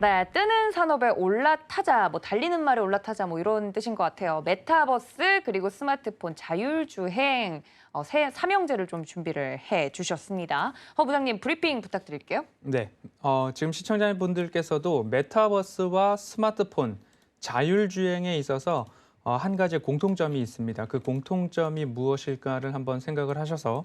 네, 뜨는 산업에 올라타자, 뭐 달리는 말에 올라타자 뭐 이런 뜻인 것 같아요. 메타버스 그리고 스마트폰 자율주행 세 삼형제를 좀 준비를 해 주셨습니다. 허 부장님 브리핑 부탁드릴게요. 네, 지금 시청자분들께서도 메타버스와 스마트폰, 자율주행에 있어서 한 가지 공통점이 있습니다. 그 공통점이 무엇일까를 한번 생각을 하셔서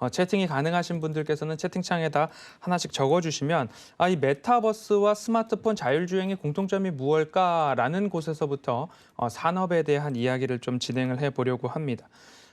채팅이 가능하신 분들께서는 채팅창에다 하나씩 적어주시면 이 메타버스와 스마트폰 자율주행의 공통점이 무엇일까라는 곳에서부터 산업에 대한 이야기를 좀 진행을 해보려고 합니다.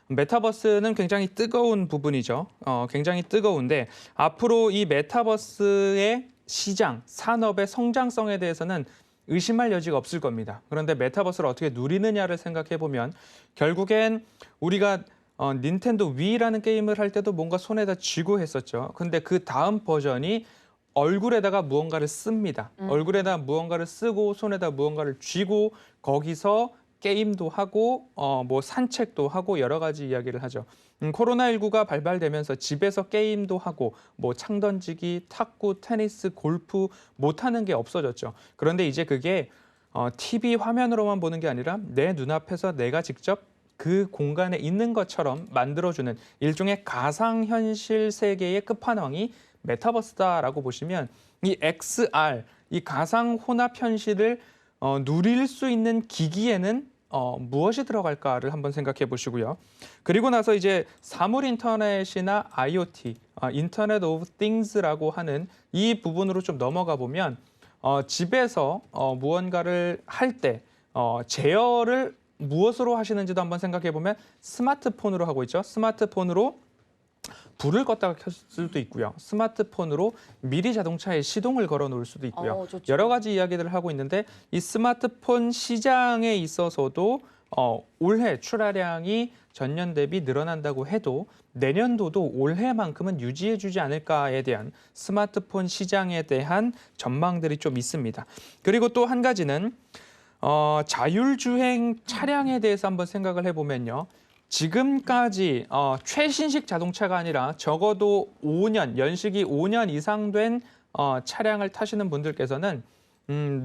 메타버스는 굉장히 뜨거운 부분이죠. 굉장히 뜨거운데 앞으로 이 메타버스의 시장, 산업의 성장성에 대해서는 의심할 여지가 없을 겁니다. 그런데 메타버스를 어떻게 누리느냐를 생각해 보면 결국엔 우리가 닌텐도 위라는 게임을 할 때도 뭔가 손에다 쥐고 했었죠. 근데 그 다음 버전이 얼굴에다가 무언가를 씁니다. 얼굴에다 무언가를 쓰고 손에다 무언가를 쥐고 거기서 게임도 하고 뭐 산책도 하고 여러 가지 이야기를 하죠. 코로나19가 발발되면서 집에서 게임도 하고 뭐 창 던지기, 탁구, 테니스, 골프 못하는 게 없어졌죠. 그런데 이제 그게 TV 화면으로만 보는 게 아니라 내 눈앞에서 내가 직접 그 공간에 있는 것처럼 만들어주는 일종의 가상현실 세계의 끝판왕이 메타버스다라고 보시면 이 XR, 이 가상 혼합 현실을 누릴 수 있는 기기에는 무엇이 들어갈까를 한번 생각해 보시고요. 그리고 나서 이제 사물 인터넷이나 IoT, 인터넷 오브 띵스라고 하는 이 부분으로 좀 넘어가 보면 집에서 무언가를 할 때 제어를 무엇으로 하시는지도 한번 생각해 보면 스마트폰으로 하고 있죠. 스마트폰으로 불을 껐다가 켤 수도 있고요. 스마트폰으로 미리 자동차에 시동을 걸어 놓을 수도 있고요. 좋죠. 여러 가지 이야기들을 하고 있는데 이 스마트폰 시장에 있어서도 올해 출하량이 전년 대비 늘어난다고 해도 내년도도 올해만큼은 유지해주지 않을까에 대한 스마트폰 시장에 대한 전망들이 좀 있습니다. 그리고 또 한 가지는 자율주행 차량에 대해서 한번 생각을 해보면요. 지금까지 최신식 자동차가 아니라 적어도 5년, 연식이 5년 이상 된 차량을 타시는 분들께서는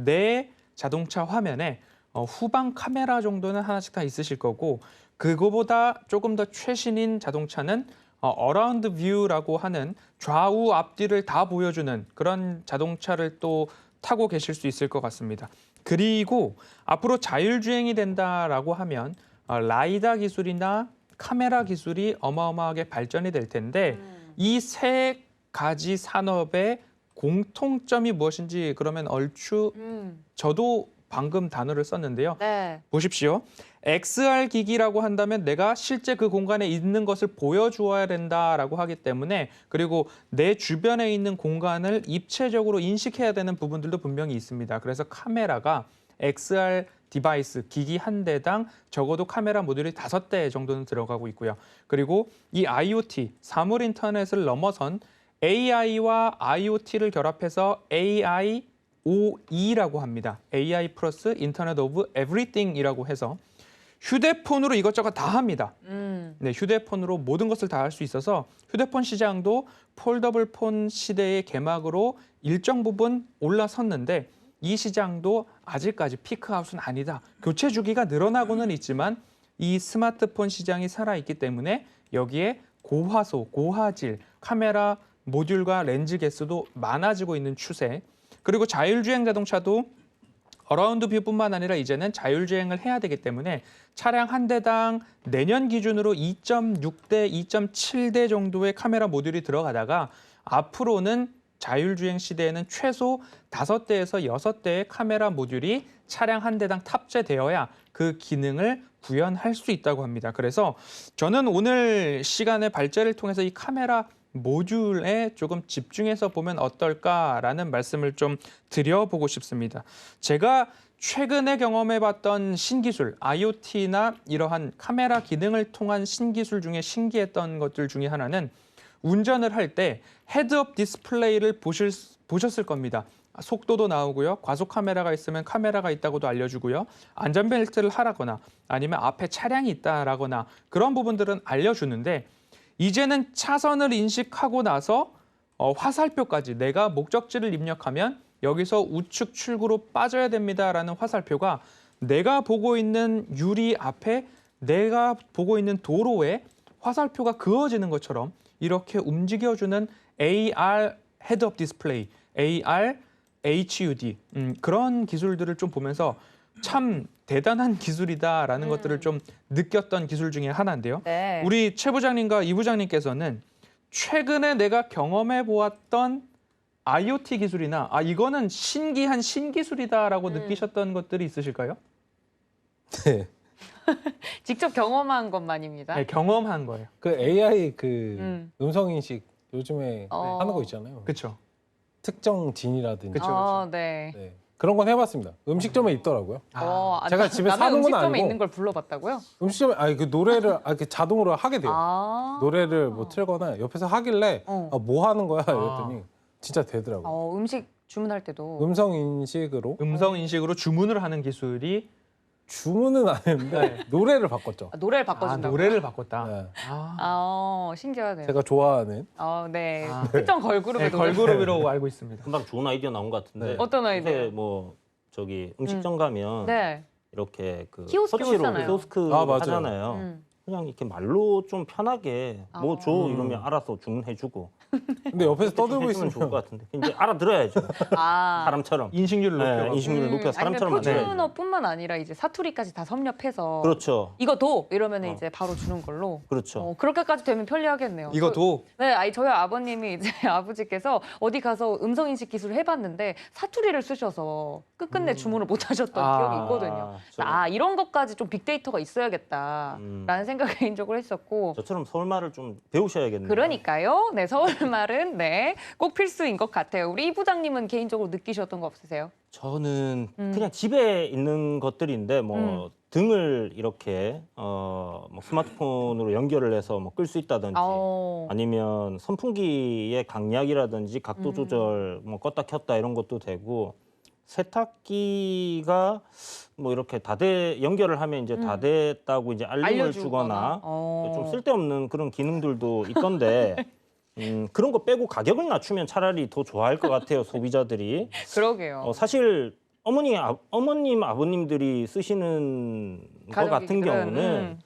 내 자동차 화면에 후방 카메라 정도는 하나씩 다 있으실 거고 그거보다 조금 더 최신인 자동차는 어라운드 뷰라고 하는 좌우 앞뒤를 다 보여주는 그런 자동차를 또 타고 계실 수 있을 것 같습니다. 그리고 앞으로 자율주행이 된다라고 하면 라이다 기술이나 카메라 기술이 어마어마하게 발전이 될 텐데 이 세 가지 산업의 공통점이 무엇인지 그러면 얼추 저도 방금 단어를 썼는데요. 네. 보십시오. XR 기기라고 한다면 내가 실제 그 공간에 있는 것을 보여주어야 된다라고 하기 때문에 그리고 내 주변에 있는 공간을 입체적으로 인식해야 되는 부분들도 분명히 있습니다. 그래서 카메라가 XR 디바이스, 기기 한 대당 적어도 카메라 모듈이 5대 정도는 들어가고 있고요. 그리고 이 IoT, 사물 인터넷을 넘어선 AI와 IoT를 결합해서 AIOE라고 합니다. AI 플러스 인터넷 오브 에브리띵이라고 해서 휴대폰으로 이것저것 다 합니다. 네, 휴대폰으로 모든 것을 다 할 수 있어서 휴대폰 시장도 폴더블 폰 시대의 개막으로 일정 부분 올라섰는데 이 시장도 아직까지 피크아웃은 아니다. 교체 주기가 늘어나고는 있지만 이 스마트폰 시장이 살아있기 때문에 여기에 고화소, 고화질, 카메라 모듈과 렌즈 개수도 많아지고 있는 추세. 그리고 자율주행 자동차도 어라운드 뷰뿐만 아니라 이제는 자율주행을 해야 되기 때문에 차량 한 대당 내년 기준으로 2.6대, 2.7대 정도의 카메라 모듈이 들어가다가 앞으로는 자율주행 시대에는 최소 5대에서 6대의 카메라 모듈이 차량 한 대당 탑재되어야 그 기능을 구현할 수 있다고 합니다. 그래서 저는 오늘 시간의 발제를 통해서 이 카메라 모듈에 조금 집중해서 보면 어떨까라는 말씀을 좀 드려보고 싶습니다. 제가 최근에 경험해봤던 신기술, IoT나 이러한 카메라 기능을 통한 신기술 중에 신기했던 것들 중에 하나는 운전을 할 때 헤드업 디스플레이를 보셨을 겁니다. 속도도 나오고요. 과속 카메라가 있으면 카메라가 있다고도 알려주고요. 안전벨트를 하라거나 아니면 앞에 차량이 있다라거나 그런 부분들은 알려주는데 이제는 차선을 인식하고 나서 화살표까지 내가 목적지를 입력하면 여기서 우측 출구로 빠져야 됩니다라는 화살표가 내가 보고 있는 유리 앞에 내가 보고 있는 도로에 화살표가 그어지는 것처럼 이렇게 움직여주는 AR 헤드업 디스플레이, AR HUD 그런 기술들을 좀 보면서 참 대단한 기술이다라는 것들을 좀 느꼈던 기술 중에 하나인데요. 네. 우리 최 부장님과 이 부장님께서는 최근에 내가 경험해 보았던 IoT 기술이나 이거는 신기한 신기술이다라고 느끼셨던 것들이 있으실까요? 네. 직접 경험한 것만입니다. 네, 경험한 거예요. 그 AI 음성 인식 요즘에 어. 하는 거 있잖아요. 그렇죠. 특정 진이라든지 그쵸. 네. 네. 그런 건 해봤습니다. 음식점에 있더라고요. 제가 집에 남의 사는 건 음식점에 아니고. 있는 걸 불러봤다고요? 음식점에 그 노래를 그 자동으로 하게 돼요. 노래를 뭐 어. 틀거나 옆에서 하길래 뭐 하는 거야 이랬더니 진짜 되더라고요. 음식 주문할 때도 음성 인식으로 음성 인식으로 주문을 하는 기술이 주문은 안 했는데 노래를 바꿨죠. 노래를 바꿔준다고. 노래를 바꿨다. 네. 신기하네요. 제가 좋아하는 네. 아. 특정 걸그룹의 네, 노래. 걸그룹이라고 알고 있습니다. 금방 좋은 아이디어 나온 것 같은데. 네. 어떤 요새 아이디어? 뭐 저기 음식점 가면 네. 이렇게 그 키오스크 서치로 하잖아요. 키오스크 맞아요. 하잖아요. 음. 그냥 이렇게 말로 좀 편하게 뭐 줘 이러면 알아서 주문해주고. 근데 옆에서 떠들고 해주면 좋을 있으면 것 같은데 이제 알아들어야죠. 사람처럼. 인식률을 높여. 인식률을 높여 사람처럼 아니면 만들어야죠. 표준어뿐만 아니라 이제 사투리까지 다 섭렵해서 그렇죠. 이거 도 이러면 이제 바로 주는 걸로. 그렇죠. 그렇게까지 되면 편리하겠네요. 이것도 네, 저희 아버님이 이제 아버지께서 어디 가서 음성 인식 기술을 해봤는데 사투리를 쓰셔서 끝끝내 주문을 못 하셨던 기억이 있거든요. 이런 것까지 좀 빅데이터가 있어야겠다라는 생각을 개인적으로 했었고. 저처럼 서울말을 좀 배우셔야겠네요. 그러니까요. 네, 서울말은 꼭 필수인 것 같아요. 우리 이 부장님은 개인적으로 느끼셨던 거 없으세요? 저는 그냥 집에 있는 것들인데 뭐 등을 이렇게 뭐 스마트폰으로 연결을 해서 뭐 끌 수 있다든지 아니면 선풍기의 강약이라든지 각도 조절 뭐 껐다 켰다 이런 것도 되고 세탁기가 뭐 이렇게 연결을 하면 이제 다 됐다고 이제 알림을 주거나 좀 쓸데없는 그런 기능들도 있던데 그런 거 빼고 가격을 낮추면 차라리 더 좋아할 것 같아요, 소비자들이. 그러게요. 사실 어머님, 아버님들이 쓰시는 것 같은 경우는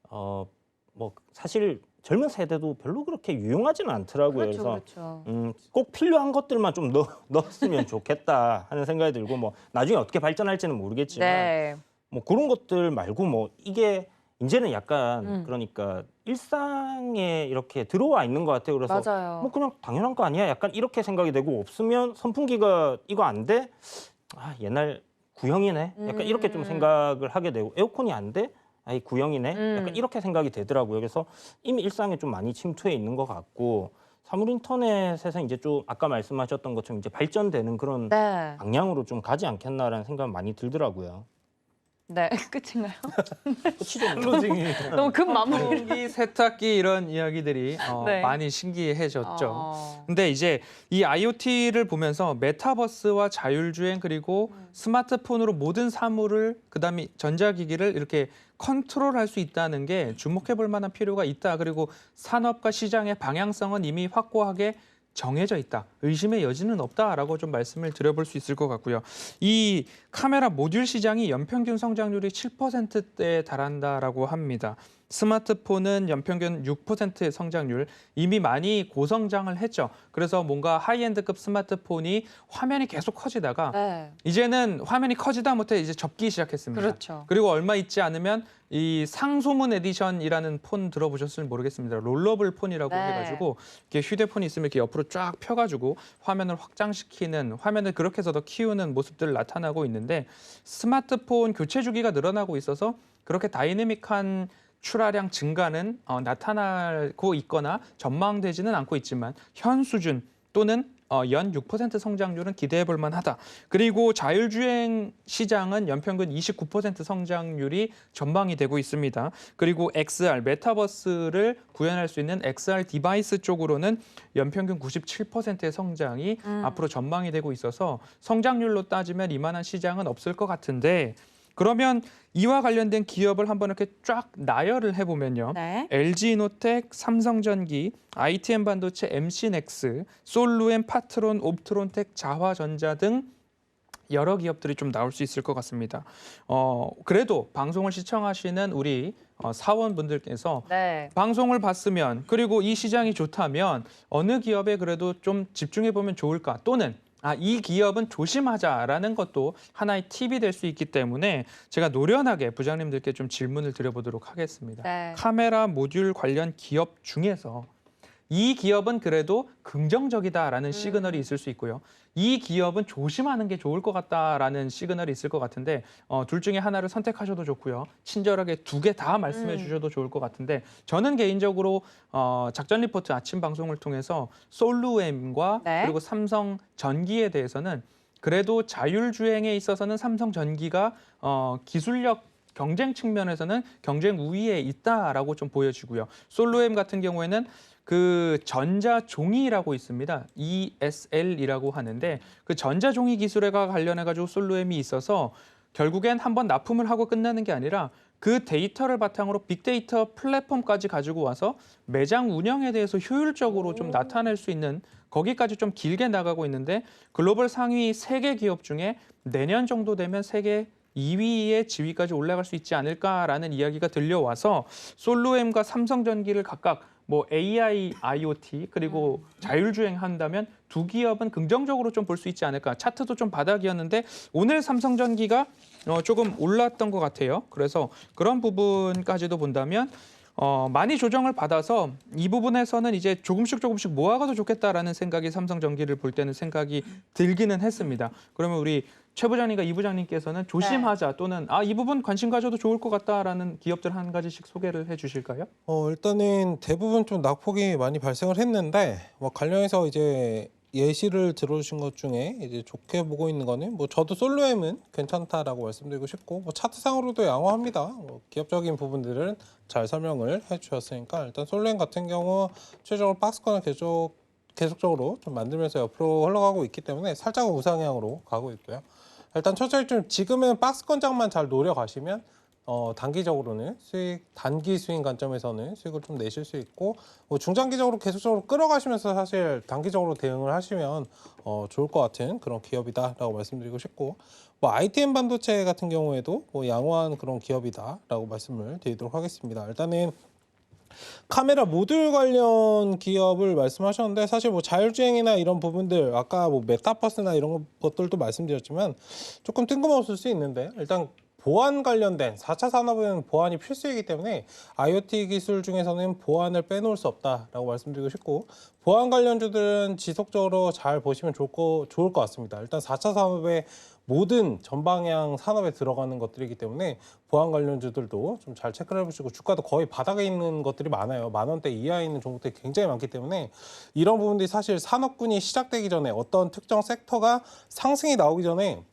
뭐 사실 젊은 세대도 별로 그렇게 유용하지는 않더라고요. 그렇죠. 꼭 필요한 것들만 좀 넣었으면 좋겠다 하는 생각이 들고 뭐 나중에 어떻게 발전할지는 모르겠지만 네. 뭐 그런 것들 말고 뭐 이게 이제는 약간 그러니까 일상에 이렇게 들어와 있는 것 같아요. 그래서 맞아요. 뭐 그냥 당연한 거 아니야? 약간 이렇게 생각이 되고 없으면 선풍기가 이거 안 돼? 옛날 구형이네. 약간 이렇게 좀 생각을 하게 되고 에어컨이 안 돼? 이 구형이네. 약간 이렇게 생각이 되더라고요. 그래서 이미 일상에 좀 많이 침투해 있는 것 같고 사물 인터넷에서 이제 좀 아까 말씀하셨던 것처럼 이제 발전되는 그런 네. 방향으로 좀 가지 않겠나라는 생각이 많이 들더라고요. 네, 끝인가요? 끝이죠. 클로징이 너무 급 마무리. 선풍기, 세탁기 이런 이야기들이 네. 많이 신기해졌죠. 근데 이제 이 IoT를 보면서 메타버스와 자율주행 그리고 스마트폰으로 모든 사물을 그다음에 전자기기를 이렇게 컨트롤할 수 있다는 게 주목해 볼 만한 필요가 있다. 그리고 산업과 시장의 방향성은 이미 확고하게 정해져 있다. 의심의 여지는 없다라고 좀 말씀을 드려볼 수 있을 것 같고요. 이 카메라 모듈 시장이 연평균 성장률이 7%대에 달한다라고 합니다. 스마트폰은 연평균 6%의 성장률, 이미 많이 고성장을 했죠. 그래서 뭔가 하이엔드급 스마트폰이 화면이 계속 커지다가 네. 이제는 화면이 커지다 못해 이제 접기 시작했습니다. 그렇죠. 그리고 얼마 있지 않으면 이 상소문 에디션이라는 폰 들어보셨을지 모르겠습니다. 롤러블 폰이라고 네. 해가지고 이렇게 휴대폰이 있으면 이렇게 옆으로 쫙 펴가지고 화면을 확장시키는, 화면을 그렇게 해서 더 키우는 모습들 나타나고 있는데 스마트폰 교체 주기가 늘어나고 있어서 그렇게 다이내믹한 출하량 증가는 나타나고 있거나 전망되지는 않고 있지만 현 수준 또는 연 6% 성장률은 기대해 볼 만하다. 그리고 자율주행 시장은 연평균 29% 성장률이 전망이 되고 있습니다. 그리고 XR, 메타버스를 구현할 수 있는 XR 디바이스 쪽으로는 연평균 97%의 성장이 앞으로 전망이 되고 있어서 성장률로 따지면 이만한 시장은 없을 것 같은데 그러면 이와 관련된 기업을 한번 이렇게 쫙 나열을 해보면요. 네. LG이노텍, 삼성전기, ITM 반도체, MC넥스, 솔루엠, 파트론, 옵트론텍, 자화전자 등 여러 기업들이 좀 나올 수 있을 것 같습니다. 그래도 방송을 시청하시는 우리 사원분들께서 네. 방송을 봤으면 그리고 이 시장이 좋다면 어느 기업에 그래도 좀 집중해 보면 좋을까 또는 이 기업은 조심하자라는 것도 하나의 팁이 될 수 있기 때문에 제가 노련하게 부장님들께 좀 질문을 드려보도록 하겠습니다. 네. 카메라 모듈 관련 기업 중에서 이 기업은 그래도 긍정적이다라는 시그널이 있을 수 있고요. 이 기업은 조심하는 게 좋을 것 같다라는 시그널이 있을 것 같은데 둘 중에 하나를 선택하셔도 좋고요. 친절하게 두 개 다 말씀해 주셔도 좋을 것 같은데 저는 개인적으로 작전 리포트 아침 방송을 통해서 솔루엠과 네. 그리고 삼성전기에 대해서는 그래도 자율주행에 있어서는 삼성전기가 기술력 경쟁 측면에서는 경쟁 우위에 있다라고 좀 보여지고요. 솔루엠 같은 경우에는 그 전자종이라고 있습니다. ESL이라고 하는데 그 전자종이 기술과 관련해 가지고 솔루엠이 있어서 결국엔 한번 납품을 하고 끝나는 게 아니라 그 데이터를 바탕으로 빅데이터 플랫폼까지 가지고 와서 매장 운영에 대해서 효율적으로 좀 나타낼 수 있는 거기까지 좀 길게 나가고 있는데 글로벌 상위 3개 기업 중에 내년 정도 되면 세계 2위의 지위까지 올라갈 수 있지 않을까라는 이야기가 들려와서 솔루엠과 삼성전기를 각각 뭐 AI, IoT 그리고 자율주행 한다면 두 기업은 긍정적으로 좀 볼 수 있지 않을까. 차트도 좀 바닥이었는데 오늘 삼성전기가 조금 올랐던 것 같아요. 그래서 그런 부분까지도 본다면 많이 조정을 받아서 이 부분에서는 이제 조금씩 모아가도 좋겠다라는 생각이 삼성전기를 볼 때는 생각이 들기는 했습니다. 그러면 우리 최 부장님과 이 부장님께서는 조심하자 또는 이 부분 관심 가져도 좋을 것 같다라는 기업들 한 가지씩 소개를 해주실까요? 일단은 대부분 좀 낙폭이 많이 발생을 했는데 관련해서 이제 예시를 들어주신 것 중에 이제 좋게 보고 있는 거는 저도 솔루엠은 괜찮다라고 말씀드리고 싶고 차트상으로도 양호합니다. 기업적인 부분들은 잘 설명을 해주셨으니까 일단 솔루엠 같은 경우 최종적으로 박스권을 계속적으로 좀 만들면서 옆으로 흘러가고 있기 때문에 살짝은 우상향으로 가고 있고요. 일단 천천히 좀 지금은 박스권장만 잘 노려가시면 단기적으로는 단기 수익 관점에서는 수익을 좀 내실 수 있고 중장기적으로 계속적으로 끌어가시면서 사실 단기적으로 대응을 하시면 좋을 것 같은 그런 기업이다라고 말씀드리고 싶고 ITM 반도체 같은 경우에도 양호한 그런 기업이다라고 말씀을 드리도록 하겠습니다. 일단은 카메라 모듈 관련 기업을 말씀하셨는데 사실 자율주행이나 이런 부분들 아까 메타버스나 이런 것들도 말씀드렸지만 조금 뜬금없을 수 있는데 일단 보안 관련된 4차 산업은 보안이 필수이기 때문에 IoT 기술 중에서는 보안을 빼놓을 수 없다라고 말씀드리고 싶고 보안 관련주들은 지속적으로 잘 보시면 좋을 것 같습니다. 일단 4차 산업의 모든 전방향 산업에 들어가는 것들이기 때문에 보안 관련주들도 좀 잘 체크를 해보시고 주가도 거의 바닥에 있는 것들이 많아요. 10,000원대 이하에 있는 종목들이 굉장히 많기 때문에 이런 부분들이 사실 산업군이 시작되기 전에 어떤 특정 섹터가 상승이 나오기 전에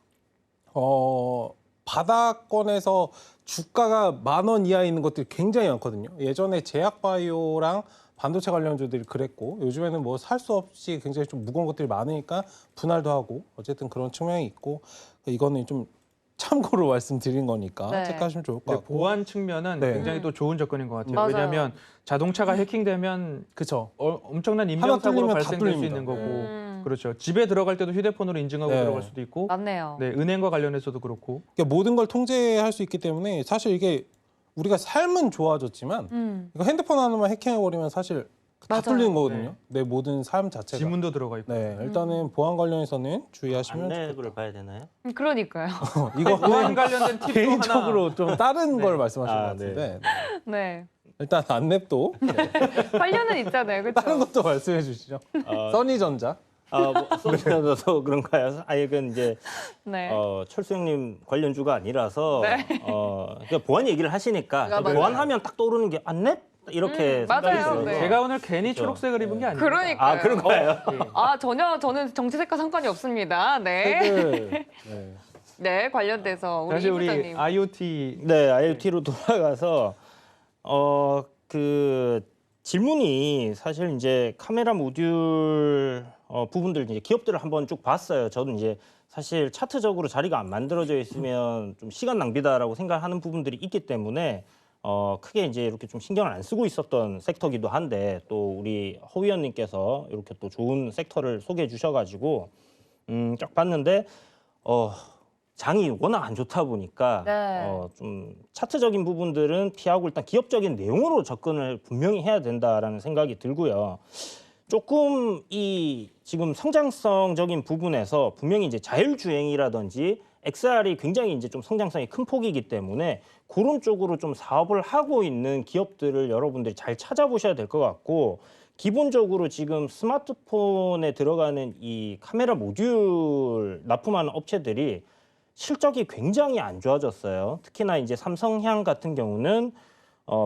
바닥권에서 주가가 10,000원 이하에 있는 것들이 굉장히 많거든요. 예전에 제약바이오랑 반도체 관련주들이 그랬고 요즘에는 살 수 없이 굉장히 좀 무거운 것들이 많으니까 분할도 하고 어쨌든 그런 측면이 있고 이거는 좀 참고로 말씀드린 거니까 네. 체크하시면 좋을 것 같고 보안 측면은 네. 굉장히 또 좋은 접근인 것 같아요. 맞아요. 왜냐하면 자동차가 해킹되면 그렇죠. 엄청난 하나 인명사고로 뚫리면 다 발생될 수 뚫립니다. 있는 거고 그렇죠. 집에 들어갈 때도 휴대폰으로 인증하고 네. 들어갈 수도 있고 맞네요. 네, 은행과 관련해서도 그렇고 그러니까 모든 걸 통제할 수 있기 때문에 사실 이게 우리가 삶은 좋아졌지만 이거 핸드폰 하나만 해킹해버리면 사실 다 맞아요. 뚫리는 거거든요. 네. 내 모든 삶 자체가. 지문도 들어가 있고 네, 일단은 보안 관련해서는 주의하시면 안내를 봐야 되나요? 그러니까요. 이거 보안 관련된 팁도 하나 개인적으로 좀 다른 네. 걸 말씀하신 것 네. 같은데 네. 일단 안랩도 관련은 있잖아요. 다른 그렇죠? 것도 말씀해 주시죠. 써니전자. 쏘면서 그런가요? 이건 이제 네. 철수 형님 관련주가 아니라서 네. 그러니까 보안 얘기를 하시니까 맞아요. 보안하면 딱 떠오르는 게 안랩 이렇게 생각이 맞아요. 들어서 네. 제가 오늘 괜히 초록색을 입은 게 아니에요. 그러니까요. 그런 거예요. 전혀 저는 정치색과 상관이 없습니다. 네. 책을 네. 네, 관련돼서 우리 사실 이 우리 부장님. IoT 네, IoT로 돌아가서 그 질문이 사실 이제 카메라 모듈 부분들 이제 기업들을 한번 쭉 봤어요. 저도 이제 사실 차트적으로 자리가 안 만들어져 있으면 좀 시간 낭비다라고 생각하는 부분들이 있기 때문에 크게 이제 이렇게 좀 신경을 안 쓰고 있었던 섹터기도 한데 또 우리 허 위원님께서 이렇게 또 좋은 섹터를 소개해 주셔가지고 쫙 봤는데 장이 워낙 안 좋다 보니까 네. 좀 차트적인 부분들은 피하고 일단 기업적인 내용으로 접근을 분명히 해야 된다라는 생각이 들고요. 조금 이 지금 성장성적인 부분에서 분명히 이제 자율주행이라든지 XR이 굉장히 이제 좀 성장성이 큰 폭이기 때문에 그런 쪽으로 좀 사업을 하고 있는 기업들을 여러분들이 잘 찾아보셔야 될 것 같고 기본적으로 지금 스마트폰에 들어가는 이 카메라 모듈 납품하는 업체들이 실적이 굉장히 안 좋아졌어요. 특히나 이제 삼성향 같은 경우는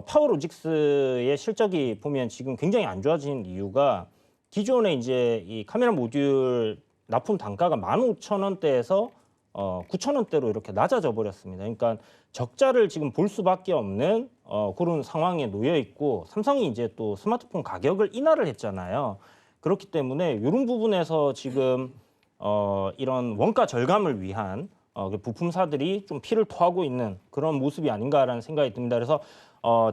파워로직스의 실적이 보면 지금 굉장히 안 좋아진 이유가 기존에 이제 이 카메라 모듈 납품 단가가 15,000원대에서 9,000원대로 이렇게 낮아져 버렸습니다. 그러니까 적자를 지금 볼 수밖에 없는 그런 상황에 놓여 있고 삼성이 이제 또 스마트폰 가격을 인하를 했잖아요. 그렇기 때문에 이런 부분에서 지금 이런 원가 절감을 위한 부품사들이 좀 피를 토하고 있는 그런 모습이 아닌가라는 생각이 듭니다. 그래서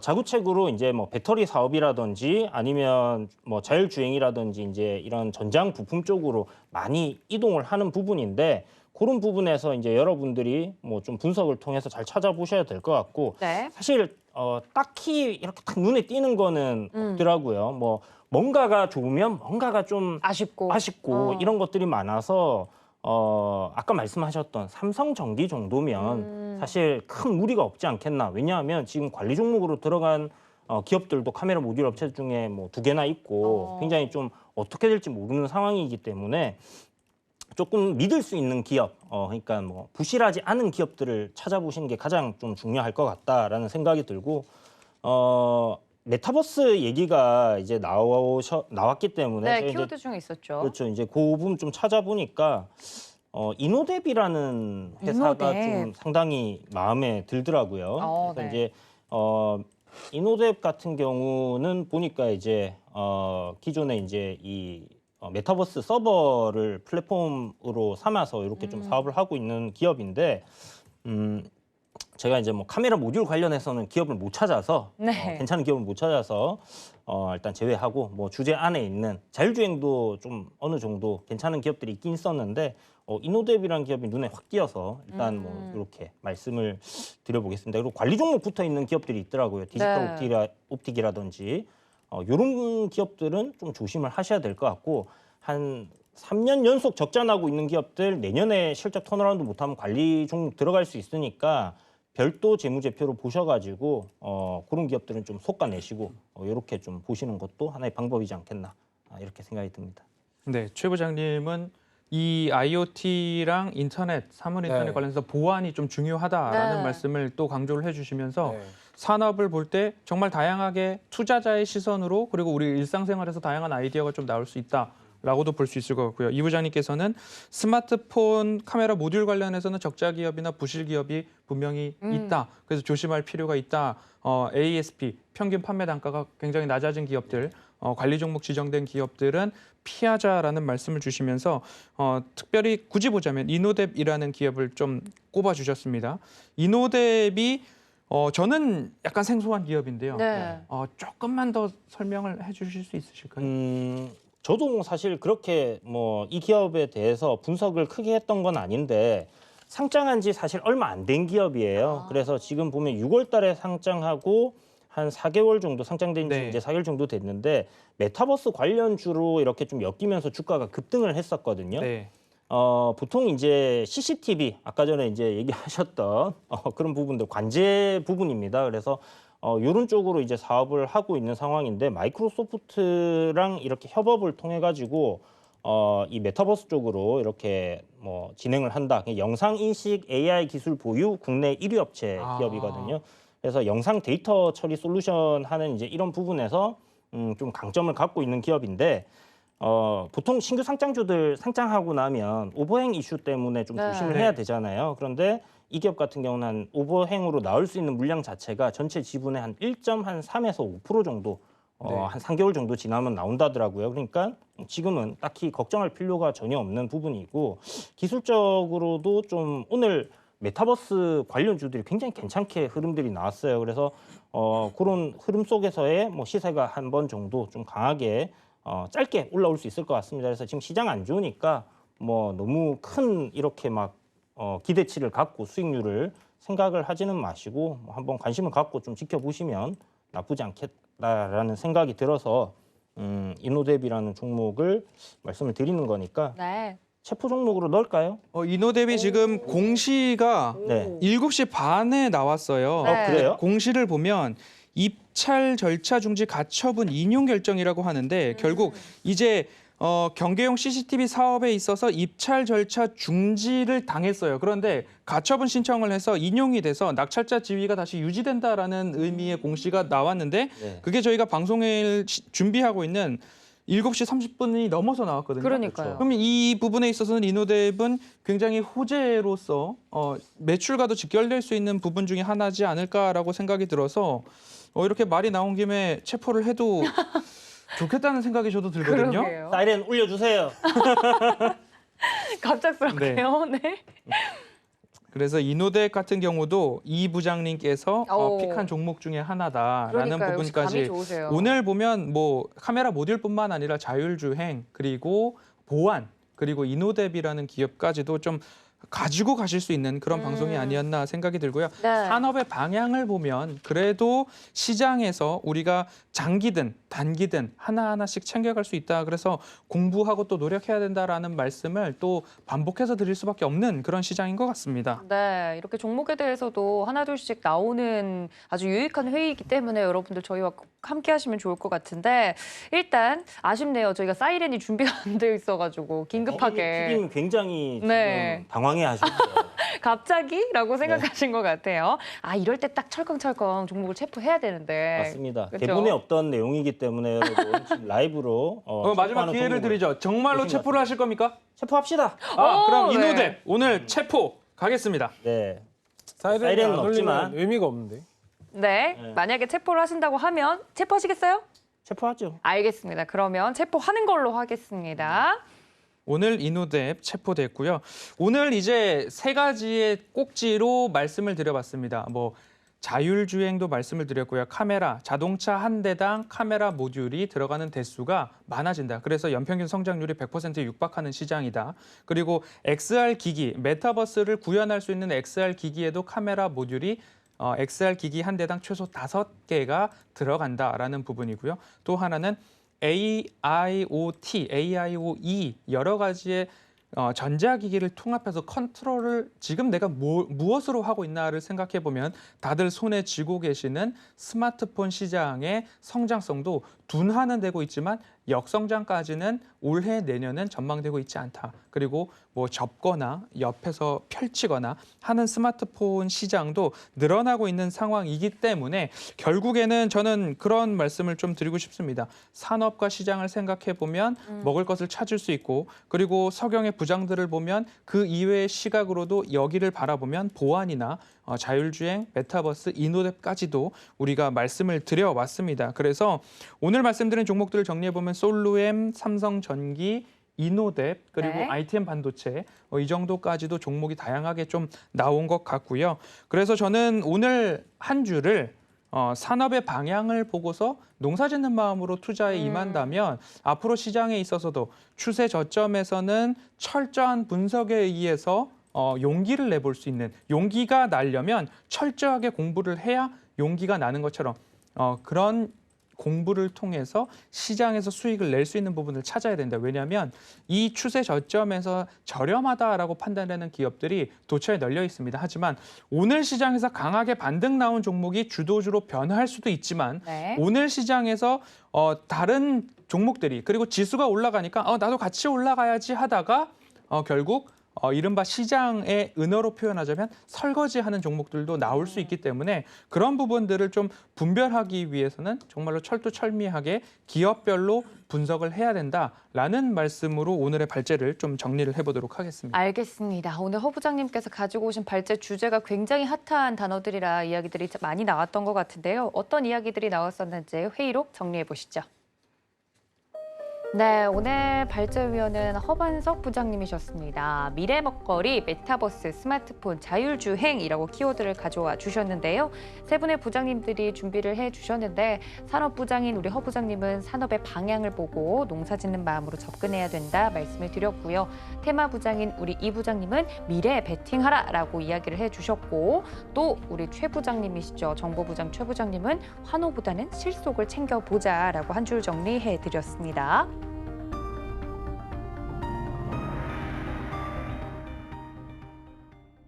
자구책으로 이제 뭐 배터리 사업이라든지 아니면 뭐 자율주행이라든지 이제 이런 전장 부품 쪽으로 많이 이동을 하는 부분인데 그런 부분에서 이제 여러분들이 뭐 좀 분석을 통해서 잘 찾아보셔야 될 것 같고 네. 사실 딱히 이렇게 딱 눈에 띄는 거는 없더라고요. 뭐 뭔가가 좋으면 뭔가가 좀 아쉽고. 아쉽고 이런 것들이 많아서 아까 말씀하셨던 삼성전기 정도면 사실 큰 무리가 없지 않겠나. 왜냐하면 지금 관리 종목으로 들어간 기업들도 카메라 모듈 업체 중에 뭐 2개나 있고 굉장히 좀 어떻게 될지 모르는 상황이기 때문에 조금 믿을 수 있는 기업, 그러니까 뭐 부실하지 않은 기업들을 찾아보시는 게 가장 좀 중요할 것 같다라는 생각이 들고 메타버스 얘기가 이제 나왔기 때문에 네, 저희 이제 키워드 중에 있었죠. 그렇죠. 이제 그 부분 좀 찾아보니까 이노뎁이라는 회사가 이노뎁. 좀 상당히 마음에 들더라고요. 그래서 네. 이제 이노뎁 같은 경우는 보니까 이제 기존에 이제 이 메타버스 서버를 플랫폼으로 삼아서 이렇게 좀 사업을 하고 있는 기업인데 제가 이제 뭐 카메라 모듈 관련해서는 기업을 못 찾아서 네. 괜찮은 기업을 못 찾아서 일단 제외하고 뭐 주제 안에 있는 자율주행도 좀 어느 정도 괜찮은 기업들이 있긴 있었는데 이노뎁이라는 기업이 눈에 확 띄어서 일단 뭐 이렇게 말씀을 드려보겠습니다. 그리고 관리 종목 붙어 있는 기업들이 있더라고요. 디지털 옵틱이라든지 이런 기업들은 좀 조심을 하셔야 될 것 같고 한 3년 연속 적자 나고 있는 기업들 내년에 실적 턴어라운드 못하면 관리 종목 들어갈 수 있으니까 별도 재무제표로 보셔가지고 그런 기업들은 좀 솎아내시고 이렇게 좀 보시는 것도 하나의 방법이지 않겠나 이렇게 생각이 듭니다. 네, 최 부장님은 이 IoT랑 인터넷, 사물 인터넷 네. 관련해서 보안이 좀 중요하다라는 네. 말씀을 또 강조를 해주시면서 네. 산업을 볼 때 정말 다양하게 투자자의 시선으로 그리고 우리 일상생활에서 다양한 아이디어가 좀 나올 수 있다라고도 볼 수 있을 것 같고요. 이 부장님께서는 스마트폰 카메라 모듈 관련해서는 적자 기업이나 부실 기업이 분명히 있다. 그래서 조심할 필요가 있다. ASP, 평균 판매 단가가 굉장히 낮아진 기업들, 관리 종목 지정된 기업들은 피하자라는 말씀을 주시면서 특별히 굳이 보자면 이노뎁이라는 기업을 좀 꼽아주셨습니다. 이노뎁이 저는 약간 생소한 기업인데요. 네. 조금만 더 설명을 해주실 수 있으실까요? 저도 사실 그렇게 뭐 이 기업에 대해서 분석을 크게 했던 건 아닌데 상장한 지 사실 얼마 안 된 기업이에요. 그래서 지금 보면 6월 달에 상장하고 한 4개월 정도 상장된 지 네. 이제 4개월 정도 됐는데 메타버스 관련주로 이렇게 좀 엮이면서 주가가 급등을 했었거든요. 네. 보통 이제 CCTV 아까 전에 이제 얘기하셨던 그런 부분들 관제 부분입니다. 그래서 이런 쪽으로 이제 사업을 하고 있는 상황인데 마이크로소프트랑 이렇게 협업을 통해 가지고 이 메타버스 쪽으로 이렇게 뭐 진행을 한다. 영상 인식 AI 기술 보유 국내 1위 업체 기업이거든요. 그래서 영상 데이터 처리 솔루션 하는 이제 이런 부분에서 좀 강점을 갖고 있는 기업인데 보통 신규 상장주들 상장하고 나면 오버행 이슈 때문에 좀 네. 조심을 해야 되잖아요. 그런데 이 기업 같은 경우는 한 오버행으로 나올 수 있는 물량 자체가 전체 지분의 한 1.3에서 5% 정도 네. 한 3개월 정도 지나면 나온다더라고요. 그러니까 지금은 딱히 걱정할 필요가 전혀 없는 부분이고 기술적으로도 좀 오늘 메타버스 관련주들이 굉장히 괜찮게 흐름들이 나왔어요. 그래서 그런 흐름 속에서의 뭐 시세가 한 번 정도 좀 강하게 짧게 올라올 수 있을 것 같습니다. 그래서 지금 시장 안 좋으니까 뭐 너무 큰 이렇게 막 기대치를 갖고 수익률을 생각을 하지는 마시고 뭐 한번 관심을 갖고 좀 지켜보시면 나쁘지 않겠다라는 생각이 들어서 이노뎁이라는 종목을 말씀을 드리는 거니까 네. 체포 종목으로 넣을까요? 이노뎁이 지금 공시가 네. 7시 반에 나왔어요. 네. 그래요? 공시를 보면 입찰 절차 중지 가처분 인용 결정이라고 하는데 결국 이제 경계용 CCTV 사업에 있어서 입찰 절차 중지를 당했어요. 그런데 가처분 신청을 해서 인용이 돼서 낙찰자 지위가 다시 유지된다라는 의미의 공시가 나왔는데 네. 그게 저희가 방송을 준비하고 있는 7시 30분이 넘어서 나왔거든요. 그러니까요. 그럼 이 부분에 있어서는 이노뎁은 굉장히 호재로서 매출과도 직결될 수 있는 부분 중에 하나지 않을까라고 생각이 들어서 이렇게 말이 나온 김에 체포를 해도 좋겠다는 생각이 저도 들거든요. 그러게요. 사이렌 울려주세요. 갑작스럽게요. 네. 그래서 이노뎁 같은 경우도 이 부장님께서 오. 픽한 종목 중에 하나다라는 그러니까요. 역시 감이 부분까지 좋으세요. 오늘 보면 뭐 카메라 모듈뿐만 아니라 자율주행 그리고 보안 그리고 이노뎁이라는 기업까지도 좀 가지고 가실 수 있는 그런 방송이 아니었나 생각이 들고요. 네. 산업의 방향을 보면 그래도 시장에서 우리가 장기든 단기든 하나하나씩 챙겨갈 수 있다. 그래서 공부하고 또 노력해야 된다라는 말씀을 또 반복해서 드릴 수밖에 없는 그런 시장인 것 같습니다. 네, 이렇게 종목에 대해서도 하나둘씩 나오는 아주 유익한 회의이기 때문에 여러분들 저희와 꼭 함께 하시면 좋을 것 같은데 일단 아쉽네요. 저희가 사이렌이 준비가 안 되어 있어가지고 긴급하게 피디님 굉장히 지금 네. 당황해하셨어요. 갑자기라고 생각하신 것 같아요. 아, 이럴 때 딱 철컹철컹 종목을 체포해야 되는데. 맞습니다. 그렇죠? 대본에 없던 내용이기 때문에 여러분 지금 라이브로 마지막 체포하는 기회를 종목을 드리죠. 정말로 보신 것 체포를 하실 겁니까? 체포합시다. 그럼 네. 이노뎁 오늘 체포 가겠습니다. 네. 사이렌이 사이렌은 안 없지만. 울리면 의미가 없는데. 네, 네. 만약에 체포를 하신다고 하면 체포하시겠어요? 체포하죠. 알겠습니다. 그러면 체포하는 걸로 하겠습니다. 오늘 이노뎁 체포됐고요. 오늘 이제 세 가지의 꼭지로 말씀을 드려봤습니다. 뭐 자율주행도 말씀을 드렸고요. 카메라, 자동차 한 대당 카메라 모듈이 들어가는 대수가 많아진다. 그래서 연평균 성장률이 100%에 육박하는 시장이다. 그리고 XR 기기, 메타버스를 구현할 수 있는 XR 기기에도 카메라 모듈이 XR 기기 한 대당 최소 5개가 들어간다라는 부분이고요. 또 하나는 AIoT, AIoE 여러 가지의 전자기기를 통합해서 컨트롤을 지금 내가 무엇으로 하고 있나를 생각해 보면 다들 손에 쥐고 계시는 스마트폰 시장의 성장성도 둔화는 되고 있지만 역성장까지는 올해 내년은 전망되고 있지 않다. 그리고 뭐 접거나 옆에서 펼치거나 하는 스마트폰 시장도 늘어나고 있는 상황이기 때문에 결국에는 저는 그런 말씀을 좀 드리고 싶습니다. 산업과 시장을 생각해 보면 먹을 것을 찾을 수 있고 그리고 석영의 부장들을 보면 그 이외의 시각으로도 여기를 바라보면 보안이나 자율주행, 메타버스, 이노뎁까지도 우리가 말씀을 드려왔습니다. 그래서 오늘 말씀드린 종목들을 정리해보면 솔루엠, 삼성전기, 이노뎁 그리고 네. ITM 반도체 이 정도까지도 종목이 다양하게 좀 나온 것 같고요. 그래서 저는 오늘 한 주를 산업의 방향을 보고서 농사짓는 마음으로 투자에 임한다면 앞으로 시장에 있어서도 추세 저점에서는 철저한 분석에 의해서 용기를 내볼 수 있는 용기가 나려면 철저하게 공부를 해야 용기가 나는 것처럼 그런 공부를 통해서 시장에서 수익을 낼 수 있는 부분을 찾아야 된다. 왜냐하면 이 추세 저점에서 저렴하다라고 판단하는 기업들이 도처에 널려 있습니다. 하지만 오늘 시장에서 강하게 반등 나온 종목이 주도주로 변화할 수도 있지만 네. 오늘 시장에서 다른 종목들이 그리고 지수가 올라가니까 나도 같이 올라가야지 하다가 결국 이른바 시장의 은어로 표현하자면 설거지하는 종목들도 나올 수 있기 때문에 그런 부분들을 좀 분별하기 위해서는 정말로 철두철미하게 기업별로 분석을 해야 된다라는 말씀으로 오늘의 발제를 좀 정리를 해보도록 하겠습니다. 알겠습니다. 오늘 허 부장님께서 가지고 오신 발제 주제가 굉장히 핫한 단어들이라 이야기들이 많이 나왔던 것 같은데요. 어떤 이야기들이 나왔었는지 회의록 정리해 보시죠. 네, 오늘 발제위원은 허반석 부장님이셨습니다. 미래 먹거리, 메타버스, 스마트폰, 자율주행이라고 키워드를 가져와 주셨는데요. 세 분의 부장님들이 준비를 해주셨는데 산업부장인 우리 허 부장님은 산업의 방향을 보고 농사짓는 마음으로 접근해야 된다 말씀을 드렸고요. 테마부장인 우리 이 부장님은 미래에 베팅하라라고 이야기를 해주셨고 또 우리 최 부장님이시죠. 정보부장 최 부장님은 환호보다는 실속을 챙겨보자라고 한 줄 정리해드렸습니다.